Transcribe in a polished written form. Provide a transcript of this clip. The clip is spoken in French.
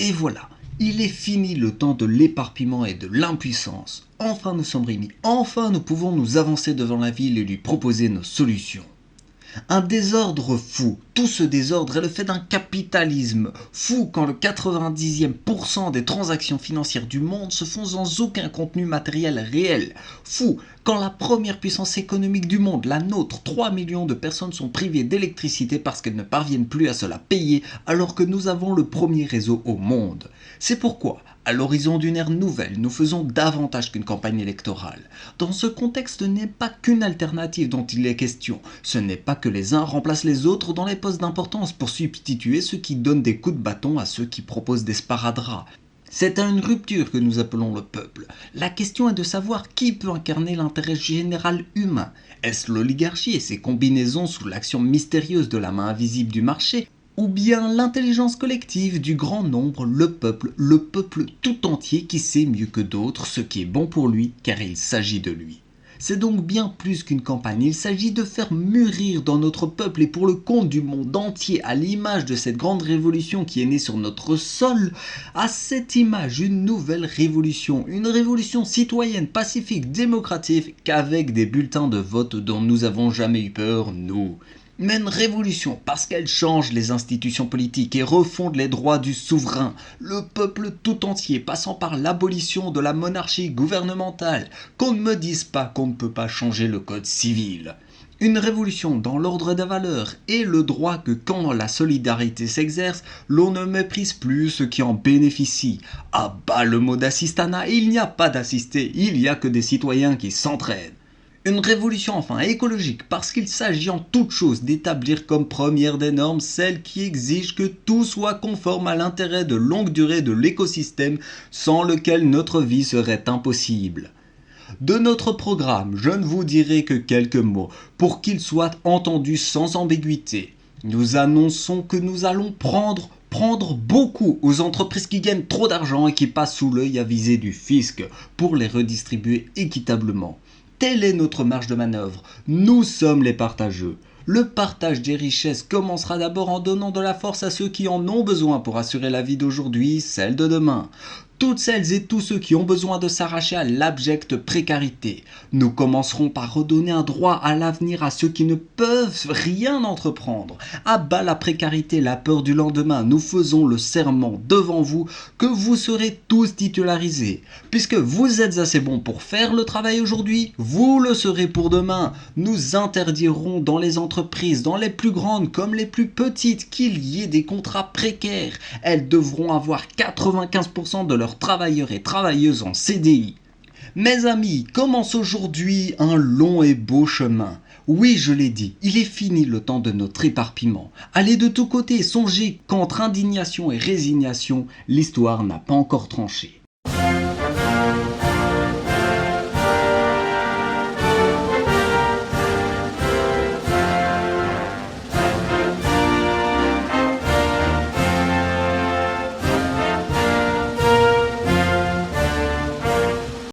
Et voilà, il est fini le temps de l'éparpillement et de l'impuissance. Enfin nous sommes réunis, enfin nous pouvons nous avancer devant la ville et lui proposer nos solutions. Un désordre fou. Tout ce désordre est le fait d'un capitalisme fou quand le 90e% des transactions financières du monde se font sans aucun contenu matériel réel. Fou quand la première puissance économique du monde, la nôtre, 3 millions de personnes sont privées d'électricité parce qu'elles ne parviennent plus à se la payer alors que nous avons le premier réseau au monde. C'est pourquoi, à l'horizon d'une ère nouvelle, nous faisons davantage qu'une campagne électorale. Dans ce contexte, ce n'est pas qu'une alternative dont il est question. Ce n'est pas que les uns remplacent les autres dans les postes d'importance pour substituer ceux qui donnent des coups de bâton à ceux qui proposent des sparadraps. C'est à une rupture que nous appelons le peuple. La question est de savoir qui peut incarner l'intérêt général humain. Est-ce l'oligarchie et ses combinaisons sous l'action mystérieuse de la main invisible du marché ? Ou bien l'intelligence collective du grand nombre, le peuple tout entier qui sait mieux que d'autres ce qui est bon pour lui car il s'agit de lui. C'est donc bien plus qu'une campagne, il s'agit de faire mûrir dans notre peuple et pour le compte du monde entier, à l'image de cette grande révolution qui est née sur notre sol, à cette image une nouvelle révolution, une révolution citoyenne, pacifique, démocratique, avec des bulletins de vote dont nous n'avons jamais eu peur, nous. Mais une révolution parce qu'elle change les institutions politiques et refonde les droits du souverain, le peuple tout entier, passant par l'abolition de la monarchie gouvernementale, qu'on ne me dise pas qu'on ne peut pas changer le code civil. Une révolution dans l'ordre des valeurs et le droit que quand la solidarité s'exerce, l'on ne méprise plus ceux qui en bénéficient. À bas le mot d'assistanat, il n'y a pas d'assistés, il n'y a que des citoyens qui s'entraident. Une révolution enfin écologique parce qu'il s'agit en toute chose d'établir comme première des normes celle qui exige que tout soit conforme à l'intérêt de longue durée de l'écosystème sans lequel notre vie serait impossible. De notre programme, je ne vous dirai que quelques mots pour qu'il soit entendu sans ambiguïté. Nous annonçons que nous allons prendre beaucoup aux entreprises qui gagnent trop d'argent et qui passent sous l'œil avisé du fisc pour les redistribuer équitablement. Telle est notre marge de manœuvre. Nous sommes les partageux. Le partage des richesses commencera d'abord en donnant de la force à ceux qui en ont besoin pour assurer la vie d'aujourd'hui, celle de demain. Toutes celles et tous ceux qui ont besoin de s'arracher à l'abjecte précarité. Nous commencerons par redonner un droit à l'avenir à ceux qui ne peuvent rien entreprendre. À bas la précarité, la peur du lendemain, nous faisons le serment devant vous que vous serez tous titularisés. Puisque vous êtes assez bons pour faire le travail aujourd'hui, vous le serez pour demain. Nous interdirons dans les entreprises, dans les plus grandes comme les plus petites, qu'il y ait des contrats précaires. Elles devront avoir 95% de leurs travailleurs et travailleuses en CDI. Mes amis, commence aujourd'hui un long et beau chemin. Oui, je l'ai dit, il est fini le temps de notre éparpillement. Allez de tous côtés, songez qu'entre indignation et résignation, l'histoire n'a pas encore tranché.